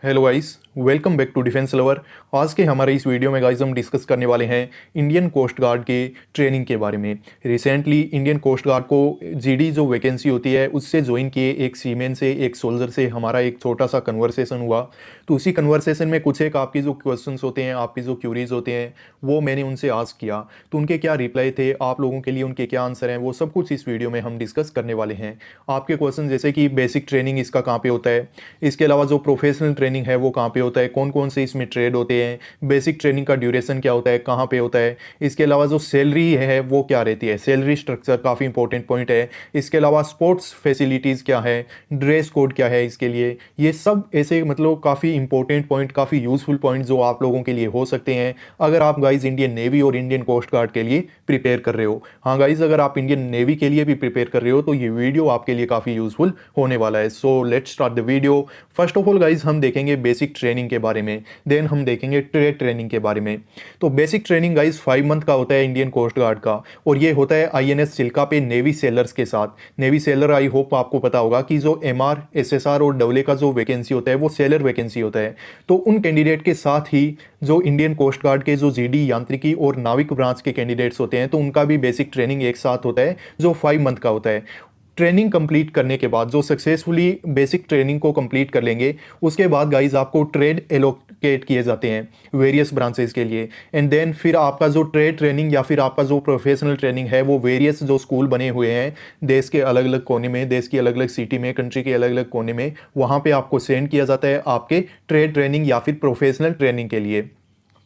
Hello guys, welcome back to defence lover. आज के हमारे इस वीडियो में गाइस हम डिस्कस करने वाले हैं इंडियन कोस्ट गार्ड के ट्रेनिंग के बारे में। रिसेंटली इंडियन कोस्ट गार्ड को जीडी जो वैकेंसी होती है उससे ज्वाइन किए एक सीमेन से, एक सोल्जर से हमारा एक छोटा सा कन्वर्सेशन हुआ। तो उसी कन्वर्सेशन में कुछ एक आपकी जो क्वेश्चंस होते हैं, आपकी जो क्यूरीज होते हैं, वो मैंने उनसे आस्क किया। तो उनके क्या रिप्लाई थे, आप लोगों के लिए उनके क्या आंसर हैं, वो सब कुछ इस वीडियो में हम डिस्कस करने वाले हैं। आपके क्वेश्चन जैसे कि बेसिक ट्रेनिंग इसका कहाँ पे होता है, इसके अलावा जो प्रोफेशनल ट्रेनिंग है वो कहाँ पे होता है, कौन कौन से इसमें ट्रेड होते हैं, बेसिक ट्रेनिंग का ड्यूरेशन क्या होता है, कहाँ पे होता है, इसके अलावा जो सैलरी है वो क्या रहती है, सैलरी स्ट्रक्चर काफ़ी इंपॉर्टेंट पॉइंट है। इसके अलावा स्पोर्ट्स फैसिलिटीज़ क्या है, ड्रेस कोड क्या है इसके लिए, ये सब ऐसे मतलब काफ़ी इंपॉर्टेंट पॉइंट, काफ़ी यूजफुल पॉइंट जो आप लोगों के लिए हो सकते हैं अगर आप गाइज इंडियन नेवी और इंडियन कोस्ट गार्ड के लिए प्रिपेयर कर रहे हो। हाँ गाइज, अगर आप इंडियन नेवी के लिए भी प्रिपेयर कर रहे हो तो ये वीडियो आपके लिए काफ़ी यूजफुल होने वाला है। So let's start the video. First of all guys हम देखेंगे बेसिक ट्रेनिंग के बारे में, देन हम देखेंगे ट्रेड ट्रेनिंग के बारे में। तो बेसिक ट्रेनिंग गाइज 5 मंथ का होता है इंडियन कोस्ट गार्ड का, और ये होता है आईएनएस चिल्का पे नेवी सेलर्स के साथ। नेवी सेलर आई होप आपको पता होगा कि जो एमआर, एसएसआर और डबल का जो वैकेंसी होता है वो सेलर वैकेंसी होता है। तो उन कैंडिडेट के साथ ही जो इंडियन कोस्ट गार्ड के जो जीडी, यांत्रिकी और नाविक ब्रांच के कैंडिडेट्स होते हैं तो उनका भी बेसिक ट्रेनिंग एक साथ होता है जो 5 मंथ का होता है। ट्रेनिंग कंप्लीट करने के बाद जो सक्सेसफुली बेसिक ट्रेनिंग को कंप्लीट कर लेंगे उसके बाद गाइज आपको ट्रेड एलोकेट किए जाते हैं वेरियस ब्रांचेस के लिए। एंड देन फिर आपका जो ट्रेड ट्रेनिंग या फिर आपका जो प्रोफेशनल ट्रेनिंग है वो वेरियस जो स्कूल बने हुए हैं देश के अलग अलग कोने में, देश की अलग अलग सिटी में, कंट्री के अलग अलग कोने में, वहाँ पे आपको सेंड किया जाता है आपके ट्रेड ट्रेनिंग या फिर प्रोफेशनल ट्रेनिंग के लिए।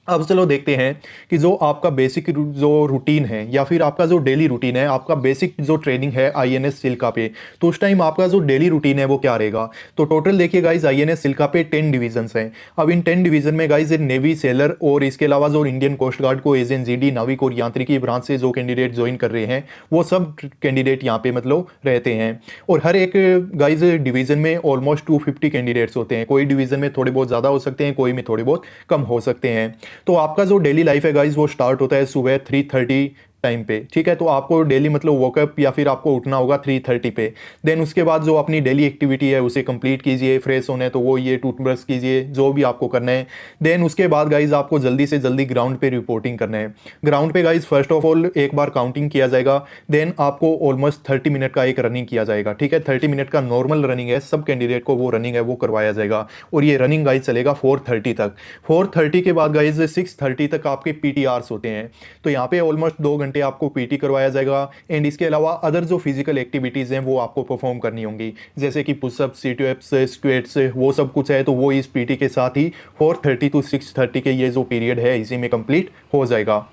अब चलो देखते हैं कि जो आपका बेसिक जो रूटीन है या फिर आपका जो डेली रूटीन है, आपका बेसिक जो ट्रेनिंग है आईएनएस सिल्का पे, तो उस टाइम आपका जो डेली रूटीन है वो क्या रहेगा। तो टोटल देखिए गाइज आईएनएस सिल्का पे 10 डिवीजन्स हैं। अब इन 10 डिवीजन में गाइज नेवी सेलर और इसके अलावा जो इंडियन कोस्ट गार्ड को एज एन जीडी, नाविक और यांत्रिकी ब्रांच से जो कैंडिडेट ज्वाइन कर रहे हैं वो सब कैंडिडेट यहाँ पे मतलब रहते हैं। और हर एक गाइज डिवीजन में ऑलमोस्ट 250 कैंडिडेट्स होते हैं। कोई डिवीजन में थोड़े बहुत ज़्यादा हो सकते हैं, कोई में थोड़े बहुत कम हो सकते हैं। तो आपका जो डेली लाइफ है गाइज वो स्टार्ट होता है सुबह 3:30 टाइम पे, ठीक है। तो आपको डेली मतलब वॉकअप या फिर आपको उठना होगा 3:30 पे। देन उसके बाद जो अपनी डेली एक्टिविटी है उसे कंप्लीट कीजिए, फ्रेश होना है तो वो ये टूथब्रश कीजिए, जो भी आपको करना है। देन उसके बाद गाइज आपको जल्दी से जल्दी ग्राउंड पे रिपोर्टिंग करना है। ग्राउंड पे गाइज फर्स्ट ऑफ ऑल एक बार काउंटिंग किया जाएगा, देन आपको ऑलमोस्ट 30 मिनट का एक रनिंग किया जाएगा, ठीक है। 30 मिनट का नॉर्मल रनिंग है, सब कैंडिडेट को वो रनिंग है वो करवाया जाएगा। और ये रनिंग गाइज चलेगा 4:30 तक। 4:30 के बाद गाइज 6:30 तक आपके पीटीआरस होते हैं। तो यहाँ पे ऑलमोस्ट 2 घंटे आपको पीटी करवाया जाएगा। एंड इसके अलावा अदर जो फिजिकल एक्टिविटीज़ हैं वो आपको परफॉर्म करनी होंगी, जैसे कि पुशअप, सीटअप्स, स्क्वेट्स, वो सब कुछ है। तो वो इस पीटी के साथ ही 4:30 to 6:30 के ये जो पीरियड है इसी में कंप्लीट हो जाएगा।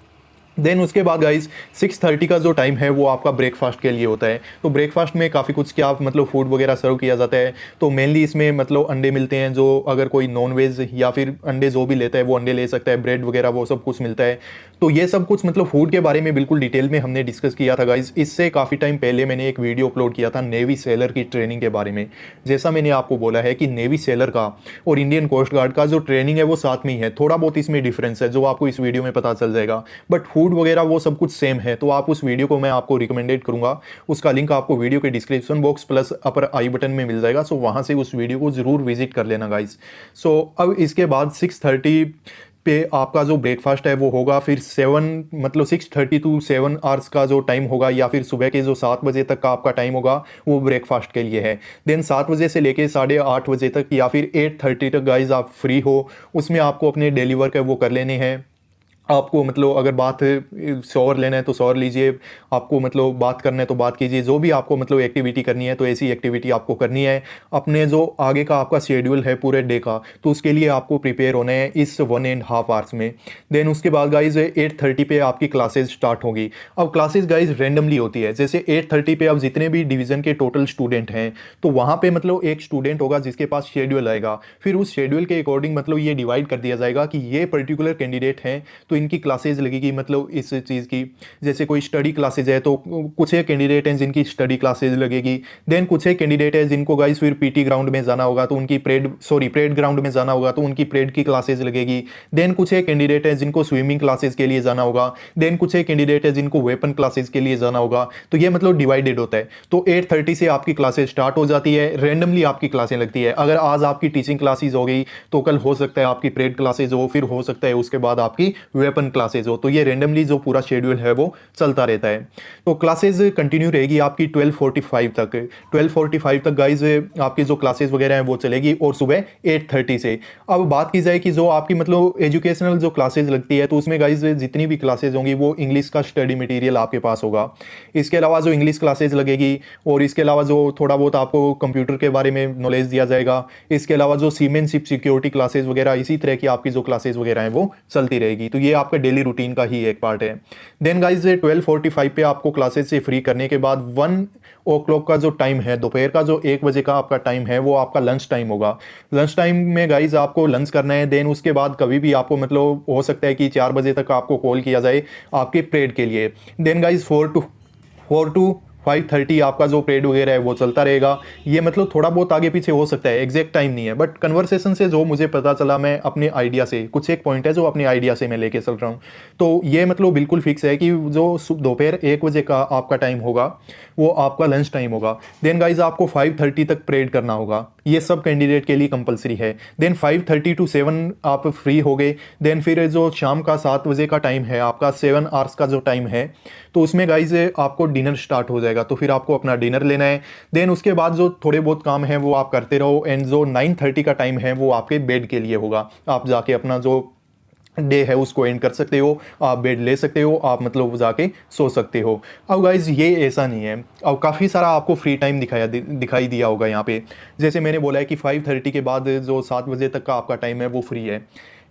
देन उसके बाद गाइज 6:30 का जो टाइम है वो आपका ब्रेकफास्ट के लिए होता है। तो ब्रेकफास्ट में काफ़ी कुछ क्या मतलब फूड वगैरह सर्व किया जाता है। तो मेनली इसमें मतलब अंडे मिलते हैं, जो अगर कोई नॉन वेज या फिर अंडे जो भी लेता है वो अंडे ले सकता है, ब्रेड वगैरह वो सब कुछ मिलता है। तो ये सब कुछ मतलब फूड के बारे में बिल्कुल डिटेल में हमने डिस्कस किया था गाइज। इससे काफ़ी टाइम पहले मैंने एक वीडियो अपलोड किया था नेवी सेलर की ट्रेनिंग के बारे में। जैसा मैंने आपको बोला है कि नेवी सेलर का और इंडियन कोस्ट गार्ड का जो ट्रेनिंग है वो साथ में ही है, थोड़ा बहुत इसमें डिफरेंस है जो आपको इस वीडियो में पता चल जाएगा, बट फूड वगैरह वो सब कुछ सेम है। तो आप उस वीडियो को मैं आपको रिकमेंडेड करूंगा, उसका लिंक आपको वीडियो के डिस्क्रिप्शन बॉक्स प्लस अपर आई बटन में मिल जाएगा। सो वहां से उस वीडियो को जरूर विजिट कर लेना गाइस। सो अब इसके बाद 6:30 पे आपका जो ब्रेकफास्ट है वो होगा, फिर 6:30 to 7 आवर्स का जो टाइम होगा या फिर सुबह के जो 7 बजे तक का आपका टाइम होगा वो ब्रेकफास्ट के लिए है। देन 7 बजे से लेके 8:30 बजे तक या फिर 8:30 तक गाइज आप फ्री हो, उसमें आपको अपने डेली वर्क है वो कर लेने हैं। आपको मतलब अगर बात शॉवर लेना है तो शॉवर लीजिए, आपको मतलब बात करना है तो बात कीजिए, जो भी आपको मतलब एक्टिविटी करनी है तो ऐसी एक्टिविटी आपको करनी है। अपने जो आगे का आपका शेड्यूल है पूरे डे का तो उसके लिए आपको प्रिपेयर होना है इस 1.5 आवर्स में। देन उसके बाद गाइज 8:30 पे आपकी क्लासेस स्टार्ट होगी। अब क्लासेस गाइज रेंडमली होती है, जैसे 8:30 पे अब जितने भी डिवीज़न के टोटल स्टूडेंट हैं तो वहाँ पे मतलब एक स्टूडेंट होगा जिसके पास शेड्यूल आएगा, फिर उस शेड्यूल के अकॉर्डिंग मतलब ये डिवाइड कर दिया जाएगा कि ये पर्टिकुलर कैंडिडेट हैं तो इनकी क्लासेज लगेगी मतलब इस चीज़ की, जैसे कोई स्टडी क्लासेज है तो कुछ एक कैंडिडेट हैं जिनकी स्टडी क्लासेज लगेगी। देन कुछ एक कैंडिडेट है जिनको गाइस फिर पीटी ग्राउंड में जाना होगा तो उनकी परेड ग्राउंड में जाना होगा तो उनकी परेड की क्लासेज लगेगी। देन कुछ एक कैंडिडेट है जिनको स्विमिंग क्लासेज के लिए जाना होगा। देन कुछ एक कैंडिडेट है जिनको वेपन क्लासेज के लिए जाना होगा। तो ये मतलब डिवाइडेड होता है। तो 8:30 से आपकी क्लासेज स्टार्ट हो जाती है, रेंडमली आपकी क्लासें लगती है। अगर आज आपकी टीचिंग क्लासेज हो गई तो कल हो सकता है आपकी परेड क्लासेज हो, फिर हो सकता है उसके बाद आपकी वेपन क्लासेज हो। तो ये रेंडमली जो पूरा शेड्यूल है वो चलता रहता है। तो क्लासेज कंटिन्यू रहेगी आपकी 12:45 तक। 12:45 तक गाइज आपकी जो क्लासेज वगैरह हैं वो चलेगी और सुबह 8:30 से। अब बात की जाए कि जो आपकी मतलब एजुकेशनल जो क्लासेज लगती है तो उसमें गाइज जितनी भी क्लासेज होंगी वो इंग्लिश का स्टडी मटेरियल आपके पास होगा। इसके अलावा जो इंग्लिश क्लासेज लगेगी और इसके अलावा जो थोड़ा बहुत आपको कंप्यूटर के बारे में नॉलेज दिया जाएगा। इसके अलावा जो सीमेनशिप सिक्योरिटी क्लासेज वगैरह इसी तरह की आपकी जो क्लासेज वगैरह हैं वो चलती रहेगी। तो ये आपका डेली रूटीन का ही एक पार्ट है। देन गाइज 12:45 पे आपको क्लासेज से फ्री करने के बाद 1 o'clock का जो टाइम है, दोपहर का जो 1 बजे का आपका टाइम है वो आपका लंच टाइम होगा। लंच टाइम में गाइज आपको लंच करना है। देन उसके बाद कभी भी आपको मतलब हो सकता है कि 4 बजे तक आपको कॉल किया जाए आपके परेड के लिए। देन गाइज 4 to 5:30 आपका जो परेड वगैरह है वो चलता रहेगा। ये मतलब थोड़ा बहुत आगे पीछे हो सकता है, एग्जैक्ट टाइम नहीं है, बट कन्वर्सेशन से जो मुझे पता चला, मैं अपने आइडिया से कुछ एक पॉइंट है जो अपने आइडिया से मैं लेके चल रहा हूँ। तो ये मतलब बिल्कुल फिक्स है कि जो दोपहर 1 बजे का आपका टाइम होगा वो आपका लंच टाइम होगा। देन गाइज आपको 5:30 तक परेड करना होगा। ये सब कैंडिडेट के लिए कंपलसरी है। देन 5:30 to 7 आप फ्री हो गए। देन फिर जो शाम का 7 बजे का टाइम है आपका 7 आवर्स का जो टाइम है तो उसमें गाइज आपको डिनर स्टार्ट हो जाएगा। तो फिर आपको अपना डिनर लेना है। देन उसके बाद जो थोड़े बहुत काम है वो आप करते रहो। एंड जो 9:30 का टाइम है वो आपके बेड के लिए होगा। आप जाके अपना जो डे है उसको एंड कर सकते हो, आप बेड ले सकते हो, आप मतलब जाके सो सकते हो। अब गाइज ये ऐसा नहीं है। अब काफ़ी सारा आपको फ्री टाइम दिखाई दिया होगा यहाँ पे। जैसे मैंने बोला है कि 5:30 के बाद जो 7 बजे तक का आपका टाइम है वो फ्री है।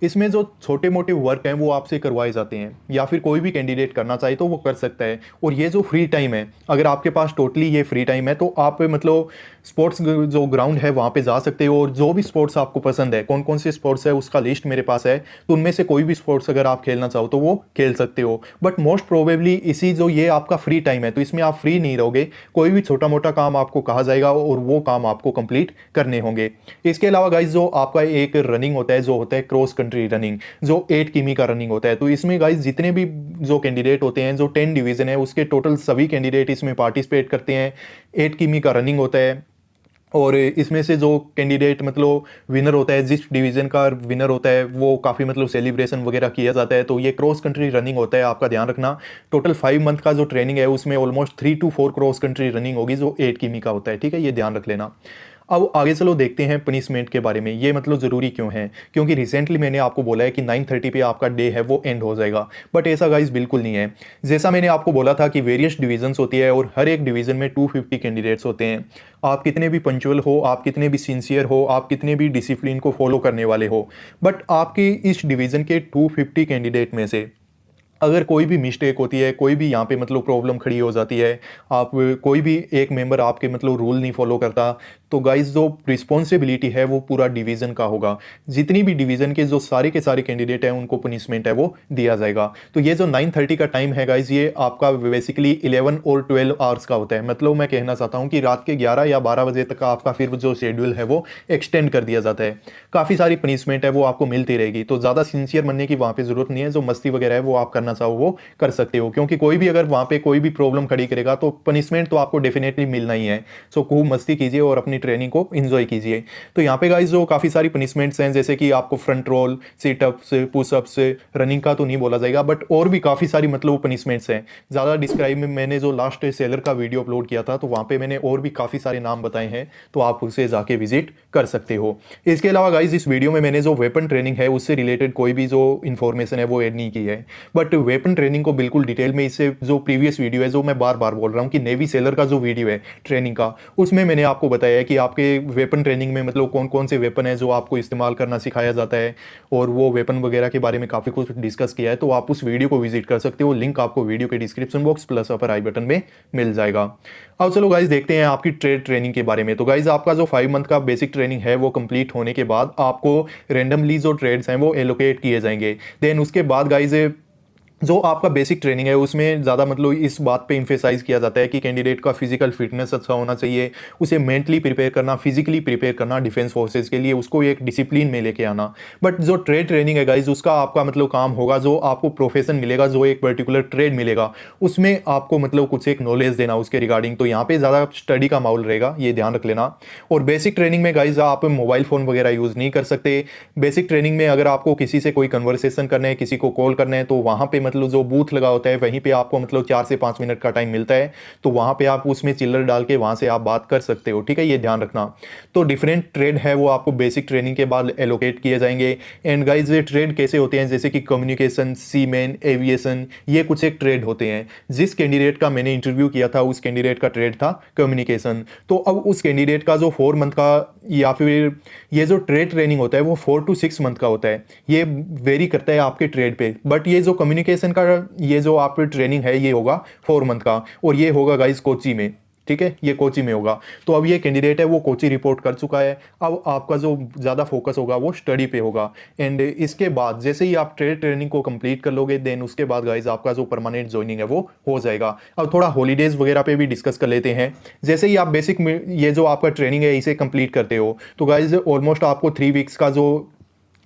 इसमें जो छोटे मोटे वर्क हैं वो आपसे करवाए जाते हैं या फिर कोई भी कैंडिडेट करना चाहे तो वो कर सकता है। और ये जो फ्री टाइम है, अगर आपके पास टोटली ये फ्री टाइम है तो आप मतलब स्पोर्ट्स जो ग्राउंड है वहाँ पे जा सकते हो और जो भी स्पोर्ट्स आपको पसंद है, कौन कौन से स्पोर्ट्स है उसका लिस्ट मेरे पास है, तो उनमें से कोई भी स्पोर्ट्स अगर आप खेलना चाहो तो वो खेल सकते हो। बट मोस्ट प्रोबेबली इसी जो ये आपका फ्री टाइम है तो इसमें आप फ्री नहीं रहोगे, कोई भी छोटा मोटा काम आपको कहा जाएगा और वो काम आपको कंप्लीट करने होंगे। इसके अलावा गाइज जो आपका एक रनिंग होता है, जो होता है क्रॉस कंट्री रनिंग, जो 8 किमी का रनिंग होता है। तो इसमें गाइज जितने भी जो कैंडिडेट होते हैं, जो 10 डिवीजन है उसके टोटल सभी कैंडिडेट इसमें पार्टिसिपेट करते हैं। 8 किमी का रनिंग होता है और इसमें से जो कैंडिडेट मतलब विनर होता है, जिस डिवीज़न का विनर होता है वो काफ़ी मतलब सेलिब्रेशन वगैरह किया जाता है। तो ये क्रॉस कंट्री रनिंग होता है, आपका ध्यान रखना। टोटल 5 मंथ का जो ट्रेनिंग है उसमें almost 3 to 4 cross country running होगी जो 8 किमी का होता है। ठीक है, ये ध्यान रख लेना। अब आगे चलो देखते हैं पनिशमेंट के बारे में। ये मतलब ज़रूरी क्यों है, क्योंकि रिसेंटली मैंने आपको बोला है कि 9:30 पे आपका डे है वो एंड हो जाएगा, बट ऐसा गाइस बिल्कुल नहीं है। जैसा मैंने आपको बोला था कि वेरियस डिवीजन्स होती है और हर एक डिवीज़न में 250 कैंडिडेट्स होते हैं। आप कितने भी पंक्चुअल हो, आप कितने भी सिंसियर हो, आप कितने भी डिसिप्लिन को फॉलो करने वाले हो, बट आपकी इस डिवीज़न के 250 कैंडिडेट में से अगर कोई भी मिस्टेक होती है, कोई भी यहाँ पे मतलब प्रॉब्लम खड़ी हो जाती है, आप कोई भी एक मेंबर आपके मतलब रूल नहीं फॉलो करता, तो गाइस जो रिस्पॉन्सिबिलिटी है वो पूरा डिवीज़न का होगा। जितनी भी डिवीज़न के जो सारे के सारे कैंडिडेट हैं उनको पनिशमेंट है वो दिया जाएगा। तो ये जो 9:30 का टाइम है गाइस, ये आपका बेसिकली 11 और 12 आवर्स का होता है। मतलब मैं कहना चाहता हूँ कि रात के 11 या 12 बजे तक का आपका फिर जो शेड्यूल है वो एक्सटेंड कर दिया जाता है। काफ़ी सारी पनिशमेंट है वो आपको मिलती रहेगी। तो ज़्यादा सिंसियर बनने की वहाँ पर ज़रूरत नहीं है। जो मस्ती वगैरह है वो आप करना चाहो वो कर सकते हो, क्योंकि कोई भी अगर वहाँ पे कोई भी प्रॉब्लम खड़ी करेगा तो पनिशमेंट तो आपको डेफिनेटली मिलना ही है। सो खूब मस्ती कीजिए और अपनी ट्रेनिंग को एंजॉय कीजिए। तो यहाँ पे गाइस जो काफ़ी सारी पनिशमेंट्स हैं, जैसे कि आपको front roll, situps, pushups, running का तो नहीं बोला जाएगा, बट और भी काफ़ी सारी मतलब पनिशमेंट्स हैं। ज़्यादा डिस्क्राइब में मैंने जो लास्ट सेलर का वीडियो अपलोड किया था तो वहाँ पे मैंने और भी काफ़ी सारे नाम बताए हैं, तो आप उसे जाके विजिट कर सकते हो। इसके अलावा गाइस इस वीडियो में मैंने जो वेपन ट्रेनिंग है उससे रिलेटेड कोई भी जो इन्फॉर्मेशन है वो ऐड नहीं की है, बट वेपन ट्रेनिंग को बिल्कुल डिटेल में इससे जो प्रीवियस वीडियो है, जो मैं बार बार बोल रहा हूँ कि नेवी सेलर का जो वीडियो है ट्रेनिंग का, उसमें मैंने आपको बताया है कि आपके वेपन ट्रेनिंग में मतलब कौन कौन से वेपन है जो आपको इस्तेमाल करना सिखाया जाता है, और वो वेपन वगैरह के बारे में काफ़ी कुछ डिस्कस किया है। तो आप उस वीडियो को विजिट कर सकते हो, लिंक आपको वीडियो के डिस्क्रिप्शन बॉक्स प्लस अपर आई बटन में मिल जाएगा। अब चलो गाइज देखते हैं आपकी ट्रेनिंग के बारे में। तो गाइज आपका जो 5 मंथ का बेसिक ट्रेनिंग है वो कंप्लीट होने के बाद आपको रेंडमली जो ट्रेड्स हैं वो एलोकेट किए जाएंगे। देन उसके बाद गाइज जो आपका बेसिक ट्रेनिंग है उसमें ज़्यादा मतलब इस बात पे इम्फेसाइज किया जाता है कि कैंडिडेट का फिजिकल फिटनेस अच्छा होना चाहिए, उसे मेंटली प्रिपेयर करना, फिजिकली प्रिपेयर करना डिफेंस फोर्सेज के लिए, उसको एक डिसिप्लिन में लेके आना। बट जो ट्रेड ट्रेनिंग है गाइज, उसका आपका मतलब काम होगा, जो आपको प्रोफेशन मिलेगा, जो एक पर्टिकुलर ट्रेड मिलेगा, उसमें आपको मतलब कुछ एक नॉलेज देना उसके रिगार्डिंग। तो यहाँ पे ज़्यादा स्टडी का माहौल रहेगा, ये ध्यान रख लेना। और बेसिक ट्रेनिंग में गाइज आप मोबाइल फ़ोन वगैरह यूज़ नहीं कर सकते। बेसिक ट्रेनिंग में अगर आपको किसी से कोई कन्वर्सेशन करना है, किसी को कॉल करना है, तो वहाँ पे मतलब जो बूथ लगा होता है वहीं पे आपको मतलब 4 से 5 मिनट का टाइम मिलता है, तो वहाँ पे आप उसमें चिल्लर डाल के वहाँ से आप बात कर सकते हो, ठीक है, ये ध्यान रखना। तो डिफरेंट ट्रेड है वो आपको बेसिक ट्रेनिंग के बाद एलोकेट किए जाएंगे। एंड गाइज ये ट्रेड कैसे होते हैं, जैसे कि कम्युनिकेशन, सीमेन, एविएशन, ये कुछ एक ट्रेड होते हैं। जिस कैंडिडेट का मैंने इंटरव्यू किया था उस कैंडिडेट का ट्रेड था कम्युनिकेशन। तो अब उस कैंडिडेट का जो 4 मंथ का या फिर ये जो ट्रेड ट्रेनिंग होता है वो 4 to 6 मंथ का होता है, ये वेरी करता है आपके ट्रेड पे। बट ये जो कम्युनिकेशन का ये जो आप ट्रेनिंग है ये होगा 4 मंथ का, और ये होगा गाइस कोची में, ठीक है, ये कोची में होगा। तो अब ये कैंडिडेट है वो कोची रिपोर्ट कर चुका है, अब आपका जो ज़्यादा फोकस होगा वो स्टडी पे होगा। एंड इसके बाद जैसे ही आप ट्रेड ट्रेनिंग को कंप्लीट कर लोगे, देन उसके बाद गाइज आपका जो परमानेंट ज्वाइनिंग है वो हो जाएगा। अब थोड़ा हॉलीडेज वगैरह पे भी डिस्कस कर लेते हैं। जैसे ही आप बेसिक ये जो आपका ट्रेनिंग है इसे कंप्लीट करते हो, तो गाइज ऑलमोस्ट आपको 3 वीक्स का जो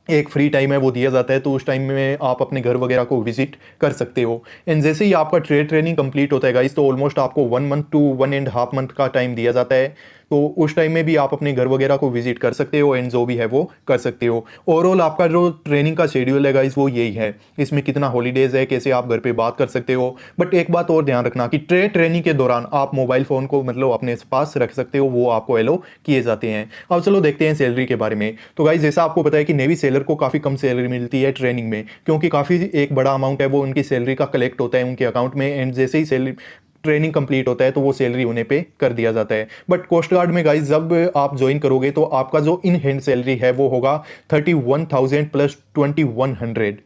एक फ्री टाइम है वो दिया जाता है, तो उस टाइम में आप अपने घर वगैरह को विजिट कर सकते हो। एंड जैसे ही आपका ट्रेड ट्रेनिंग कंप्लीट होता है गाइस, तो ऑलमोस्ट आपको 1 मंथ to 1.5 मंथ का टाइम दिया जाता है, तो उस टाइम में भी आप अपने घर वगैरह को विजिट कर सकते हो एंड जो भी है वो कर सकते हो। ओवरऑल आपका जो ट्रेनिंग का शेड्यूल है गाइस वो यही है, इसमें कितना हॉलीडेज है, कैसे आप घर पे बात कर सकते हो। बट एक बात और ध्यान रखना कि ट्रेड ट्रेनिंग के दौरान आप मोबाइल फ़ोन को मतलब अपने पास रख सकते हो, वो आपको एलो किए जाते हैं। अब चलो देखते हैं सैलरी के बारे में। तो गाइस जैसा आपको पता है कि नेवी सेलर को काफ़ी कम सैलरी मिलती है ट्रेनिंग में, क्योंकि काफ़ी एक बड़ा अमाउंट है वो उनकी सैलरी का कलेक्ट होता है उनके अकाउंट में। एंड जैसे ही सैलरी ट्रेनिंग कंप्लीट होता है तो वो सैलरी उन्हें पे कर दिया जाता है। बट कोस्ट गार्ड में गाइस जब आप ज्वाइन करोगे तो आपका जो इन हैंड सैलरी है वो होगा 31,000 प्लस 2100।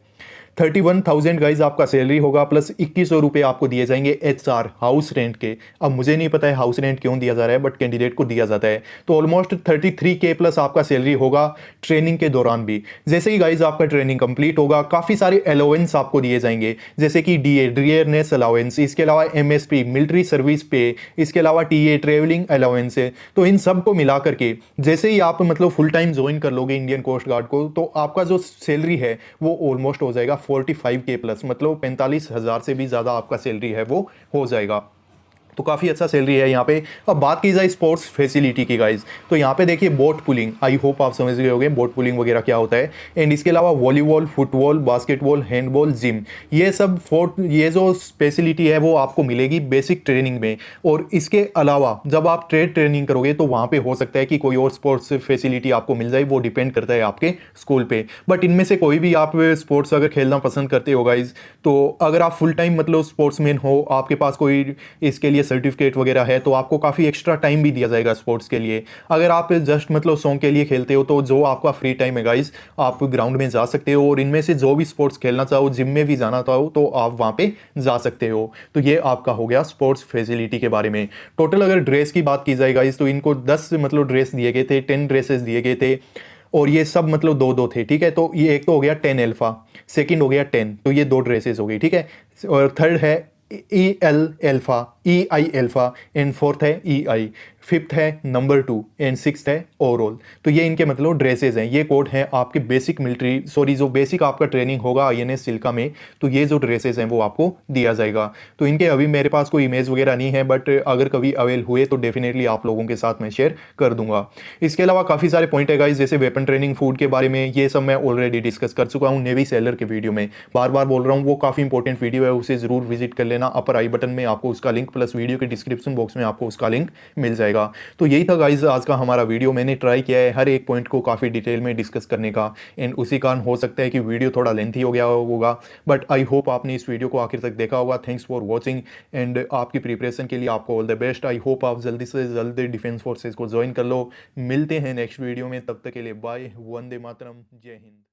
31,000 गाइज आपका सैलरी होगा, प्लस 2100 रुपये आपको दिए जाएंगे एचआर हाउस रेंट के। अब मुझे नहीं पता है हाउस रेंट क्यों दिया जा रहा है, बट कैंडिडेट को दिया जाता है। तो ऑलमोस्ट 33K प्लस आपका सैलरी होगा ट्रेनिंग के दौरान भी। जैसे ही गाइज आपका ट्रेनिंग कंप्लीट होगा, काफ़ी सारे अलाउंस आपको दिए जाएंगे, जैसे कि डीए डियरनेस अलाउंस, इसके अलावा एमएसपी मिलिट्री सर्विस पे, इसके अलावा टीए ट्रेवलिंग अलाउंस है। तो इन सब को मिला करके जैसे ही आप मतलब फुल टाइम ज्वाइन कर लोगे इंडियन कोस्ट गार्ड को, तो आपका जो सैलरी है वो ऑलमोस्ट हो जाएगा 45K प्लस, मतलब 45,000 से भी ज़्यादा आपका सैलरी है वो हो जाएगा। तो काफ़ी अच्छा सैलरी है यहाँ पे। अब बात की जाए स्पोर्ट्स फैसिलिटी की गाइज, तो यहाँ पे देखिए बोट पुलिंग, आई होप आप समझ गए होंगे बोट पुलिंग वगैरह क्या होता है। एंड इसके अलावा volleyball, football, basketball, handball, gym, ये सब ये जो फैसिलिटी है वो आपको मिलेगी बेसिक ट्रेनिंग में। और इसके अलावा जब आप ट्रेड ट्रेनिंग करोगे तो वहाँ पे हो सकता है कि कोई और स्पोर्ट्स फैसिलिटी आपको मिल जाए, वो डिपेंड करता है आपके स्कूल पे। बट इनमें से कोई भी आप स्पोर्ट्स अगर खेलना पसंद करते हो गाइज, तो अगर आप फुल टाइम मतलब स्पोर्ट्समैन हो, आपके पास कोई इसके लिए सर्टिफिकेट वगैरह है, तो आपको काफ़ी एक्स्ट्रा टाइम भी दिया जाएगा स्पोर्ट्स के लिए। अगर आप जस्ट मतलब सॉन्ग के लिए खेलते हो तो जो आपका फ्री टाइम है गाइस, आप ग्राउंड में जा सकते हो, और इनमें से जो भी स्पोर्ट्स खेलना चाहो, जिम में भी जाना चाहो, तो आप वहाँ पे जा सकते हो। तो ये आपका हो गया स्पोर्ट्स फैसिलिटी के बारे में। टोटल अगर ड्रेस की बात की जाए गाइस, तो इनको 10 मतलब ड्रेस दिए गए थे, 10 ड्रेसेस दिए गए थे, और ये सब मतलब दो दो थे, ठीक है। तो ये एक तो हो गया 10 अल्फा, सेकंड हो गया 10, तो ये 2 ड्रेसेस हो गई, ठीक है। और थर्ड है EL alpha, EI alpha, and fourth है EI, फिफ्थ है नंबर 2, एंड सिक्स्थ है ओवरऑल। तो ये इनके मतलब ड्रेसेस हैं, ये कोड हैं आपके बेसिक मिलिट्री, सॉरी जो बेसिक आपका ट्रेनिंग होगा INS सिल्का में, तो ये जो ड्रेसेस हैं वो आपको दिया जाएगा। तो इनके अभी मेरे पास कोई इमेज वगैरह नहीं है, बट अगर कभी अवेल हुए तो डेफिनेटली आप लोगों के साथ मैं शेयर कर दूंगा। इसके अलावा काफ़ी सारे पॉइंट है गाइस, जैसे वेपन ट्रेनिंग, फूड के बारे में, ये सब मैं ऑलरेडी डिस्कस कर चुका हूँ नेवी सेलर के वीडियो में। बार बार बोल रहा हूँ, वो काफ़ी इंपॉर्टेंट वीडियो है, उसे जरूर विजिट कर लेना। अपर आई बटन में आपको उसका लिंक, प्लस वीडियो के डिस्क्रिप्शन बॉक्स में आपको उसका लिंक मिल जाएगा। तो यही था गाइज आज का हमारा वीडियो। मैंने ट्राई किया है हर एक पॉइंट को काफ़ी डिटेल में डिस्कस करने का, एंड उसी कारण हो सकता है कि वीडियो थोड़ा लेंथी हो गया होगा, बट आई होप आपने इस वीडियो को आखिर तक देखा होगा। थैंक्स फॉर वॉचिंग, एंड आपकी प्रिपरेशन के लिए आपको all the best. I hope आप जल्दी से जल्दी डिफेंस फोर्सेज को ज्वाइन कर लो। मिलते हैं नेक्स्ट वीडियो में, तब तक के लिए बाय। वंदे मातरम, जय हिंद।